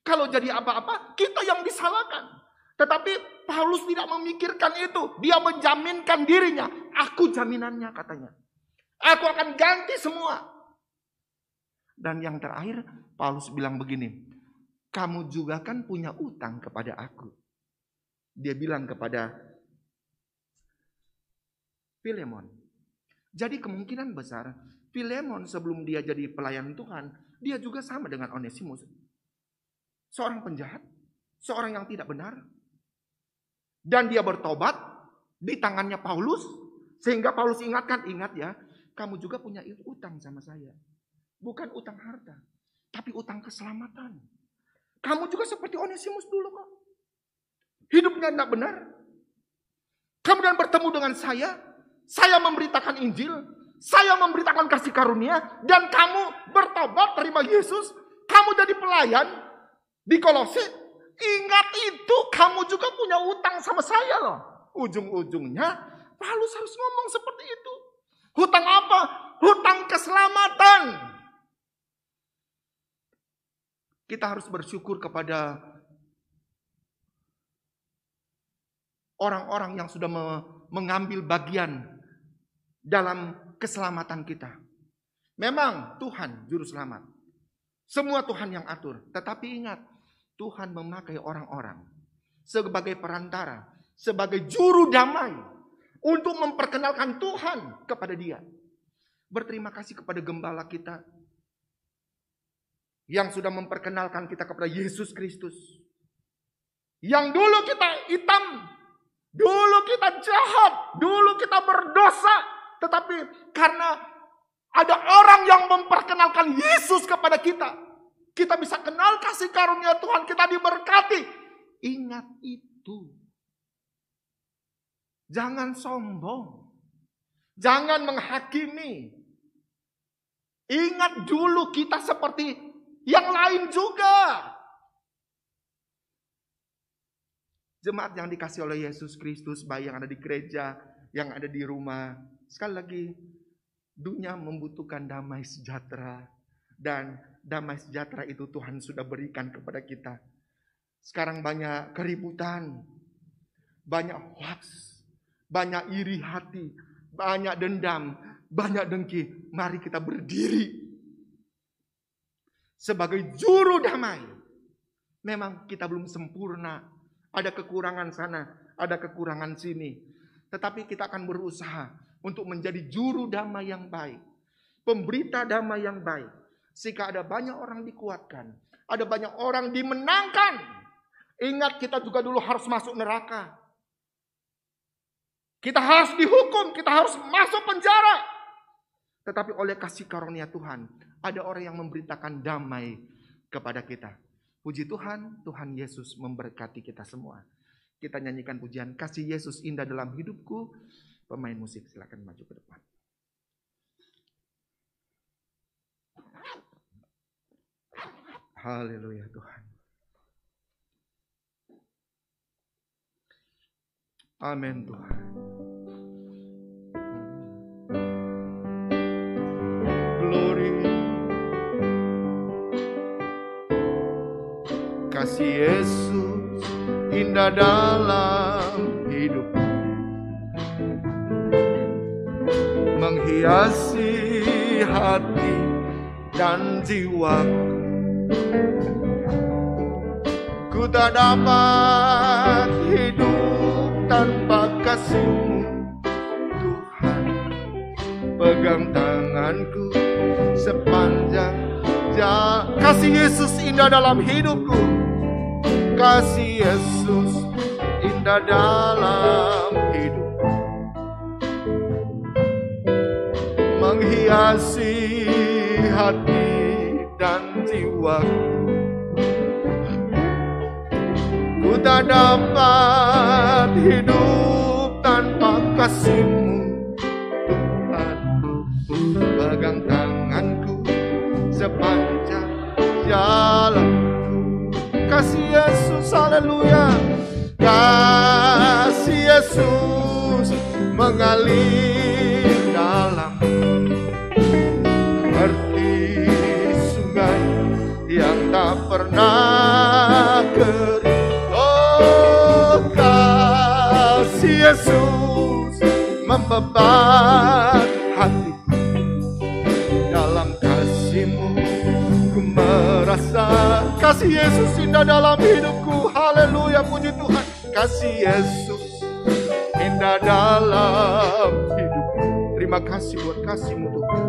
Kalau jadi apa-apa kita yang disalahkan. Tetapi Paulus tidak memikirkan itu. Dia menjaminkan dirinya. Aku jaminannya katanya. Aku akan ganti semua. Dan yang terakhir Paulus bilang begini. Kamu juga kan punya utang kepada aku. Dia bilang kepada Filemon. Jadi kemungkinan besar Filemon sebelum dia jadi pelayan Tuhan, dia juga sama dengan Onesimus. Seorang penjahat, seorang yang tidak benar. Dan dia bertobat di tangannya Paulus. Sehingga Paulus ingatkan, ingat ya, kamu juga punya utang sama saya. Bukan utang harta, tapi utang keselamatan. Kamu juga seperti Onesimus dulu kok. Hidupnya tidak benar. Kemudian bertemu dengan saya memberitakan Injil, saya memberitakan kasih karunia, dan kamu bertobat terima Yesus, kamu jadi pelayan di Kolose. Ingat itu, kamu juga punya utang sama saya loh. Ujung-ujungnya Paulus harus ngomong seperti itu. Hutang apa? Hutang keselamatan. Kita harus bersyukur kepada orang-orang yang sudah mengambil bagian dalam keselamatan kita. Memang Tuhan juru selamat. Semua Tuhan yang atur. Tetapi ingat, Tuhan memakai orang-orang sebagai perantara, sebagai juru damai untuk memperkenalkan Tuhan kepada dia. Berterima kasih kepada gembala kita yang sudah memperkenalkan kita kepada Yesus Kristus. Yang dulu kita hitam, dulu kita jahat, dulu kita berdosa. Tetapi karena ada orang yang memperkenalkan Yesus kepada kita, kita bisa kenal kasih karunia Tuhan, kita diberkati. Ingat itu. Jangan sombong. Jangan menghakimi. Ingat dulu kita seperti yang lain juga. Jemaat yang dikasih oleh Yesus Kristus, baik yang ada di gereja, yang ada di rumah. Sekali lagi, dunia membutuhkan damai sejahtera. Dan damai sejahtera itu Tuhan sudah berikan kepada kita. Sekarang banyak keributan, banyak hoax, banyak iri hati, banyak dendam, banyak dengki. Mari kita berdiri sebagai juru damai. Memang kita belum sempurna. Ada kekurangan sana, ada kekurangan sini. Tetapi kita akan berusaha untuk menjadi juru damai yang baik. Pemberita damai yang baik. Sehingga ada banyak orang dikuatkan. Ada banyak orang dimenangkan. Ingat, kita juga dulu harus masuk neraka. Kita harus dihukum, kita harus masuk penjara. Tetapi oleh kasih karunia Tuhan, ada orang yang memberitakan damai kepada kita. Puji Tuhan, Tuhan Yesus memberkati kita semua. Kita nyanyikan pujian Kasih Yesus Indah Dalam Hidupku. Pemain musik silakan maju ke depan. Haleluya Tuhan. Amin Tuhan. Glory. Kasih Yesus indah dalam hidupku, menghiasi hati dan jiwaku. Ku tak dapat hidup tanpa kasih-Mu, Tuhan. Pegang tanganku sepanjang jalan. Kasih Yesus indah dalam hidupku. Kasih Yesus indah dalam hidupku, menghiasi hati dan jiwaku. Ku tak dapat hidup tanpa kasih-Mu, Tuhan. Pegang tanganku sepanjang jalan. Kasih Yesus, haleluya. Kasih Yesus mengalir dalam seperti sungai yang tak pernah kering. Oh, kasih Yesus membebat hatiku. Dalam kasih-Mu ku merasa. Kasih Yesus indah dalam hidupku. Haleluya, puji Tuhan. Kasih Yesus indah dalam hidupku. Terima kasih buat kasih-Mu Tuhan.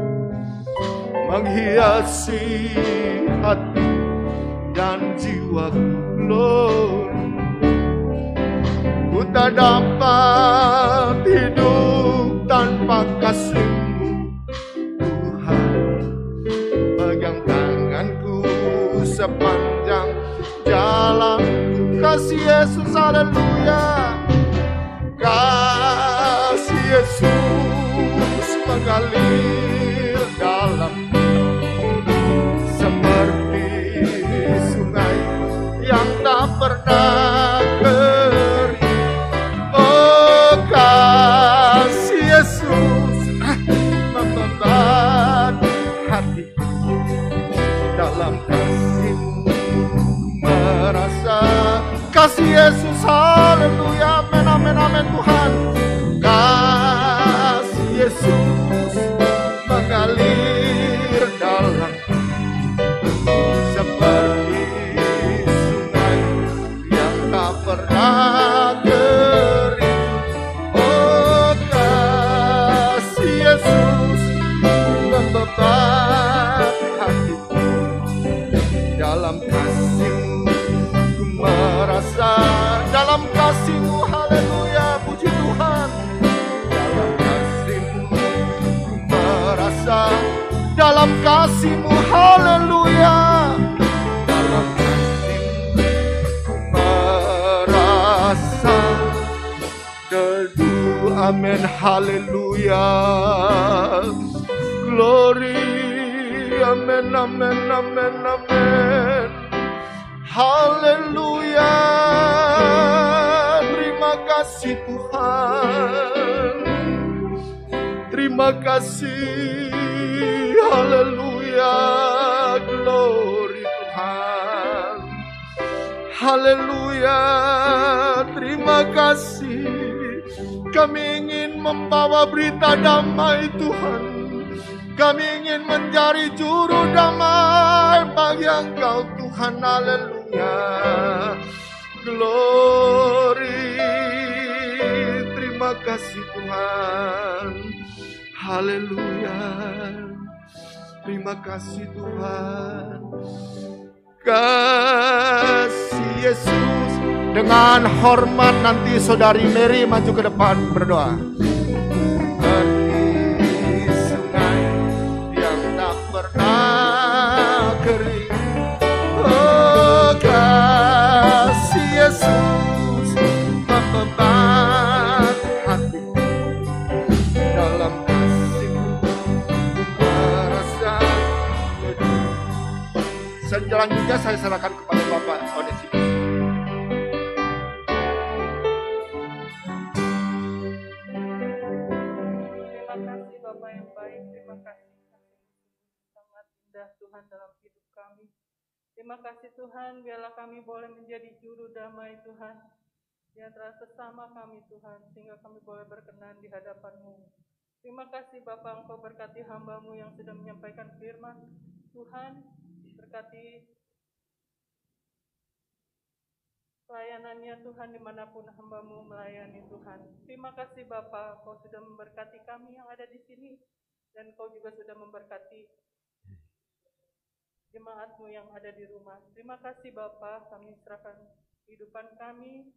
Menghiasi hati dan jiwaku. Lord, ku tak dapat hidup tanpa kasih-Mu, Tuhan. Pegang tanganku sepanjang jalan. Kasih Yesus, haleluya. Kasih Yesus mengalir dalam seperti sungai yang tak pernah kering. Oh, kasih Yesus membebat hatiku. Dalam kasih-Mu merasa. Kasih Yesus, haleluya, amin, amin, amin Tuhan. Kasih Yesus mengalir dalam Amin. Haleluya. Glory. Amin, amin, amin, amin. Haleluya. Terima kasih Tuhan. Terima kasih. Haleluya. Glory Tuhan. Haleluya. Terima kasih. Kami ingin membawa berita damai Tuhan. Kami ingin menjadi juru damai bagi Engkau Tuhan. Haleluya. Glory. Terima kasih Tuhan. Haleluya. Terima kasih Tuhan. Kasih Yesus. Dengan hormat nanti Saudari Mary maju ke depan berdoa. Seperti sungai yang tak pernah kering. Oh, kasih Yesus membebat hati. Dalam kasih-Mu merasa teduh. Selanjutnya saya serahkan kepada Bapak Onesimus. Tuhan dalam hidup kami. Terima kasih Tuhan, biarlah kami boleh menjadi juru damai Tuhan di antara sesama kami Tuhan, sehingga kami boleh berkenan di hadapan-Mu. Terima kasih Bapa, Engkau berkati hamba-Mu yang sudah menyampaikan firman Tuhan, berkati pelayanannya Tuhan dimanapun hamba-Mu melayani Tuhan. Terima kasih Bapa, Engkau sudah memberkati kami yang ada di sini, dan Engkau juga sudah memberkati jemaat-Mu yang ada di rumah. Terima kasih Bapa, kami serahkan kehidupan kami,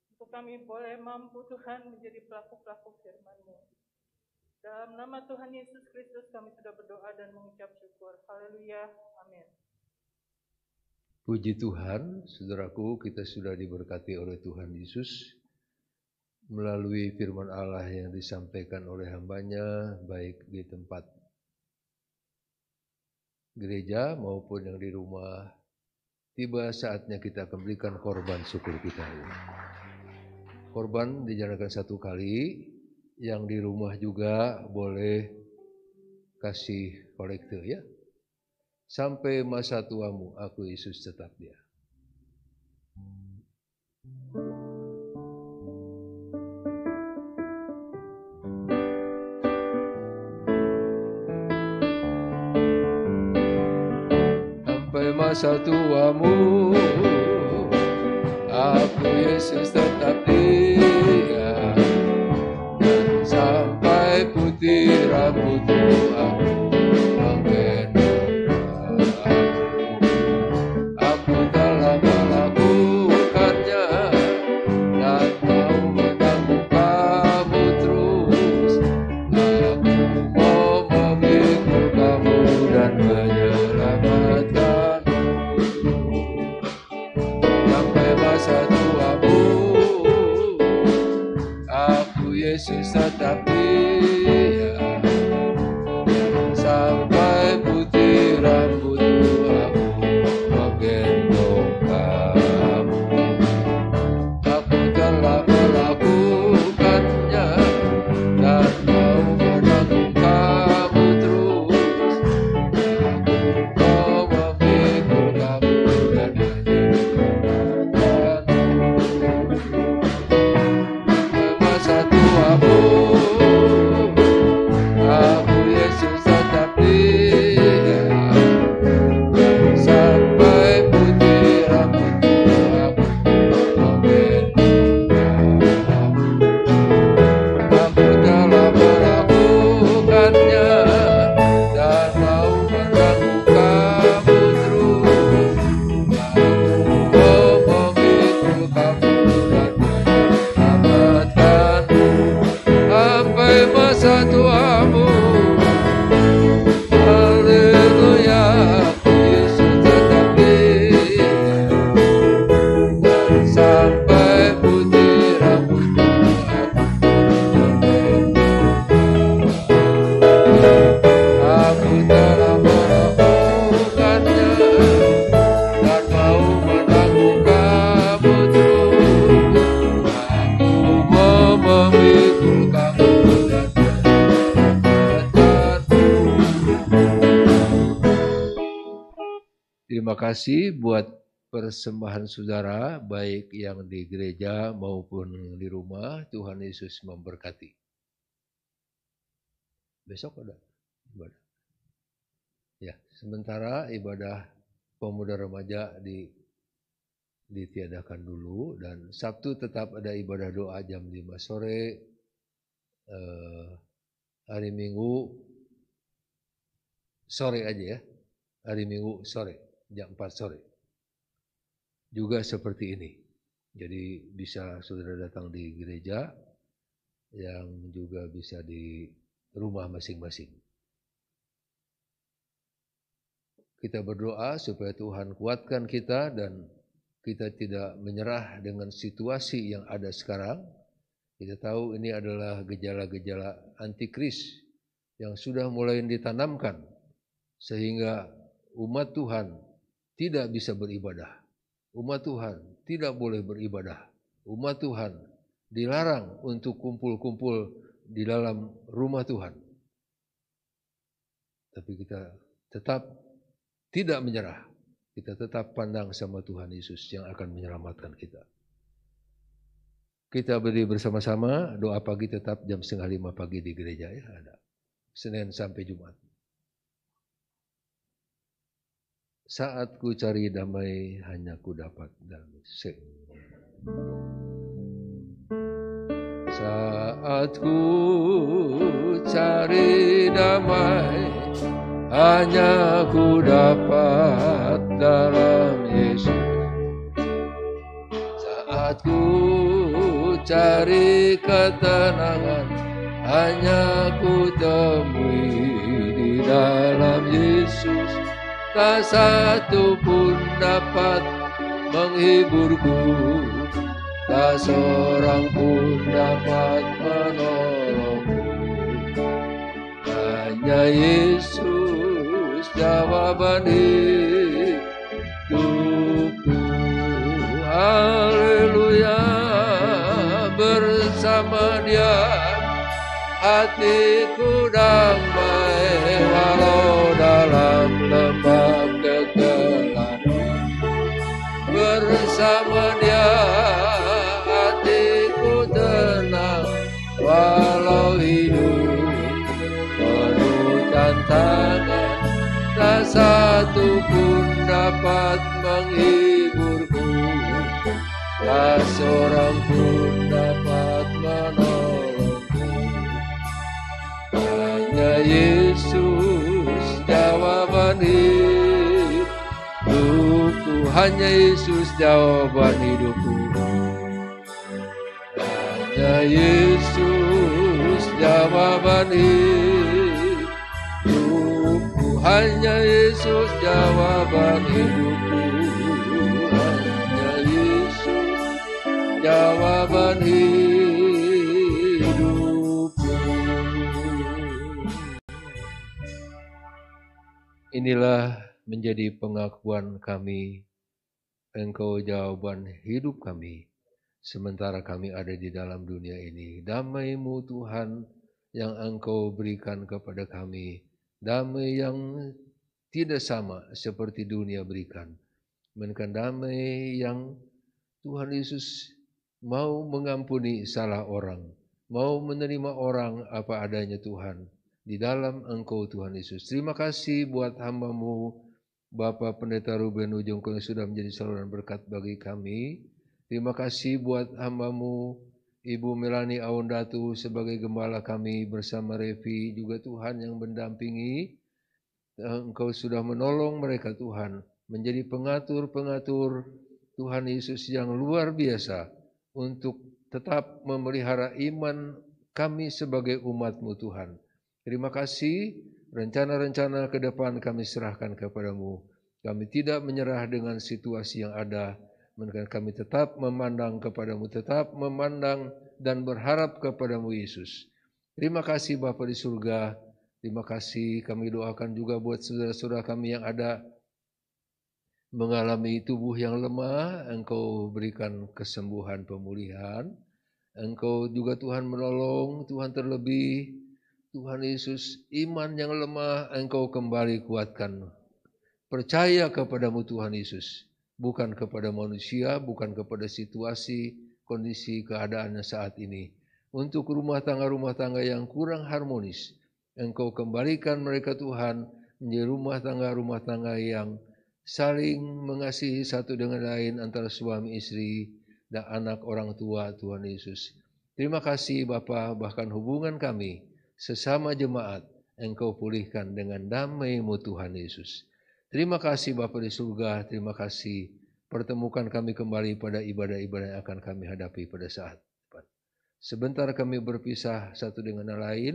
untuk kami boleh mampu Tuhan menjadi pelaku-pelaku firman-Mu. Dalam nama Tuhan Yesus Kristus kami sudah berdoa dan mengucap syukur. Haleluya. Amin. Puji Tuhan, saudaraku, kita sudah diberkati oleh Tuhan Yesus melalui firman Allah yang disampaikan oleh hamba-Nya, baik di tempat gereja maupun yang di rumah. Tiba saatnya kita akan berikan korban syukur kita. Korban dijalankan satu kali, yang di rumah juga boleh kasih kolekte ya. Sampai masa tuamu, aku Yesus tetap dia. Masa tuamu, aku Yesus tetap dia, dan sampai putih rambutmu aku menggendong aku telah melakukannya dan mau menanggung kamu terus. Aku mau memikul kamu dan menyelamatkan masa tuamu, aku Yesus tetap dia, sampai putih rambutmu aku menggendong kamu. Aku telah melakukannya dan mau menanggung kamu terus. Aku mau memikul kamu dan masa tuamu. kasih buat persembahan saudara, baik yang di gereja maupun di rumah. Tuhan Yesus memberkati. Besok ada ibadah. Ya, sementara ibadah pemuda remaja ditiadakan dulu, dan Sabtu tetap ada ibadah doa jam 5 sore. Hari Minggu sore aja ya. Hari Minggu sore, jam 4 sore. Juga seperti ini. Jadi bisa saudara datang di gereja, yang juga bisa di rumah masing-masing. Kita berdoa supaya Tuhan kuatkan kita dan kita tidak menyerah dengan situasi yang ada sekarang. Kita tahu ini adalah gejala-gejala antikris yang sudah mulai ditanamkan sehingga umat Tuhan tidak bisa beribadah. Umat Tuhan tidak boleh beribadah. Umat Tuhan dilarang untuk kumpul-kumpul di dalam rumah Tuhan. Tapi kita tetap tidak menyerah. Kita tetap pandang sama Tuhan Yesus yang akan menyelamatkan kita. Kita berdiri bersama-sama, doa pagi tetap jam 4:30 pagi di gereja ya, ada. Senin sampai Jumat. Saat ku cari damai hanya ku dapat damai. Saat ku cari damai hanya ku dapat dalam Yesus. Saat ku cari ketenangan hanya ku temui di dalam Yesus. Tak satu pun dapat menghiburku, tak seorang pun dapat menolongku. Hanya Yesus jawaban hidupku. Haleluya, bersama Dia hatiku damai, walau dalam lembah kegelapan. Bersama Dia hatiku tenang, walau hidup penuh tantangan. Tak satu pun dapat menghiburku, tak seorang pun dapat menolongku. Hanya Yesus jawaban hidupku. Hanya Yesus jawaban hidupku. Hanya Yesus jawaban hidupku. Hanya Yesus jawaban hidupku. Hanya Yesus jawaban hidupku. Inilah menjadi pengakuan kami, Engkau jawaban hidup kami, sementara kami ada di dalam dunia ini. Damai-Mu Tuhan yang Engkau berikan kepada kami, damai yang tidak sama seperti dunia berikan, melainkan damai yang Tuhan Yesus mau mengampuni salah orang, mau menerima orang apa adanya Tuhan, di dalam Engkau Tuhan Yesus. Terima kasih buat hamba-Mu Bapak Pendeta Ruben Ujungko yang sudah menjadi saluran berkat bagi kami. Terima kasih buat hamba-Mu Ibu Melani Aundatu sebagai gembala kami bersama Revi, juga Tuhan yang mendampingi. Engkau sudah menolong mereka Tuhan, menjadi pengatur-pengatur Tuhan Yesus yang luar biasa untuk tetap memelihara iman kami sebagai umat-Mu Tuhan. Terima kasih, rencana-rencana ke depan kami serahkan kepadamu. Kami tidak menyerah dengan situasi yang ada, melainkan kami tetap memandang kepadamu, tetap memandang dan berharap kepadamu Yesus. Terima kasih Bapa di surga, terima kasih kami doakan juga buat saudara-saudara kami yang ada mengalami tubuh yang lemah, Engkau berikan kesembuhan, pemulihan. Engkau juga Tuhan menolong, Tuhan terlebih, Tuhan Yesus, iman yang lemah Engkau kembali kuatkan. percaya kepadamu Tuhan Yesus, bukan kepada manusia, bukan kepada situasi, kondisi, keadaannya saat ini. Untuk rumah tangga yang kurang harmonis, Engkau kembalikan mereka Tuhan menjadi rumah tangga yang saling mengasihi satu dengan lain antara suami istri dan anak orang tua Tuhan Yesus. Terima kasih Bapa, bahkan hubungan kami sesama jemaat Engkau pulihkan dengan damai-Mu Tuhan Yesus. Terima kasih Bapa di surga, terima kasih pertemukan kami kembali pada ibadah-ibadah yang akan kami hadapi pada saat depan. Sebentar kami berpisah satu dengan yang lain,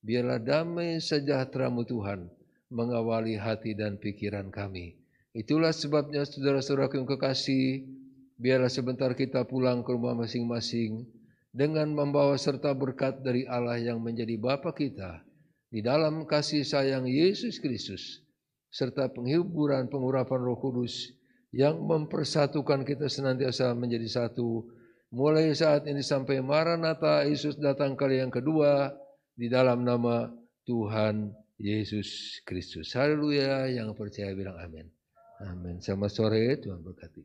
biarlah damai sejahtera-Mu Tuhan mengawali hati dan pikiran kami. Itulah sebabnya saudara-saudaraku yang kekasih, biarlah sebentar kita pulang ke rumah masing-masing dengan membawa serta berkat dari Allah yang menjadi Bapa kita di dalam kasih sayang Yesus Kristus serta penghiburan pengurapan Roh Kudus yang mempersatukan kita senantiasa menjadi satu mulai saat ini sampai Maranatha Yesus datang kali yang kedua di dalam nama Tuhan Yesus Kristus. Haleluya, yang percaya bilang amin. Amin. Selamat sore, Tuhan berkati.